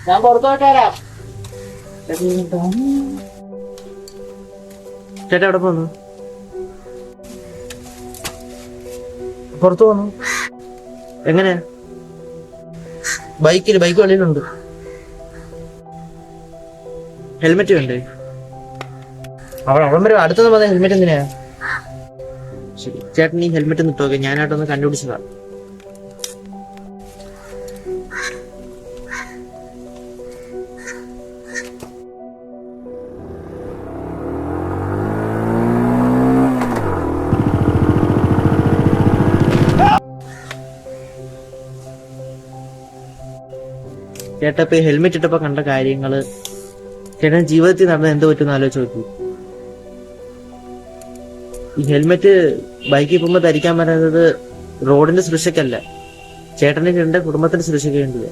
ഞാൻ പുറത്തോട്ട് വരാം. ചേട്ടാ എവിടെ പോന്നു? പുറത്തു പോന്നു. എങ്ങനെയാ? ബൈക്ക് വെളിയിലുണ്ട്. ഹെൽമെറ്റ് വേണ്ടേ? അവിടെ വരെ അടുത്തൊന്നും പറഞ്ഞ ഹെൽമെറ്റ് എന്തിനാ? ശരി ചേട്ടൻ ഈ ഹെൽമെറ്റ് ഒന്ന് ഇട്ടോക്കെ, ഞാനായിട്ടൊന്ന് കണ്ടുപിടിച്ചതാ. ചേട്ടാ ഇപ്പൊ ഹെൽമെറ്റ് ഇട്ടപ്പോ കണ്ട കാര്യങ്ങള് ചേട്ടൻ ജീവിതത്തിൽ നടന്ന എന്ത് പറ്റുമെന്ന് ആലോചിച്ച് നോക്കൂ. ഈ ഹെൽമെറ്റ് ബൈക്കിൽ പോകുമ്പോൾ ധരിക്കാൻ പറയുന്നത് റോഡിന്റെ സുരക്ഷയ്ക്കല്ല, ചേട്ടന്റെ ചേട്ടന്റെ കുടുംബത്തിന്റെ സുരക്ഷയ്ക്ക് വേണ്ടിയാ.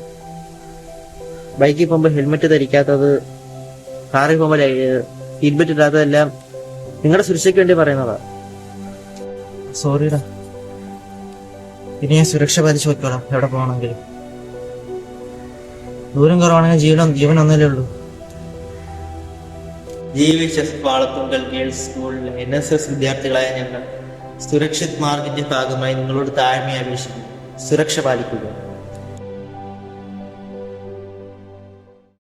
ബൈക്കിൽ പോകുമ്പോൾ ഹെൽമെറ്റ് ധരിക്കാത്തത്, കാറിൽ പോകുമ്പോൾ ഹെൽമെറ്റ് ഇടാത്തതെല്ലാം നിങ്ങളുടെ സുരക്ഷയ്ക്ക് വേണ്ടി പറയുന്നതാ. സോറിടാ, ഇനി ഞാൻ സുരക്ഷ പാലിച്ചു വെക്കോളാം. എവിടെ പോകണമെങ്കിലും ദൂരം കുറവാണെങ്കിൽ ജീവൻ ഒന്നല്ലേ ഉള്ളൂ. ജീവിച്ച വാളത്തുങ്കൽ ഗേൾസ് സ്കൂളിലെ NSS വിദ്യാർത്ഥികളായ ഞങ്ങൾ സുരക്ഷിത് മാർഗിന്റെ ഭാഗമായി നിങ്ങളോട് താഴ്മയെ അപേക്ഷിക്കുന്നു. സുരക്ഷ പാലിക്കുക.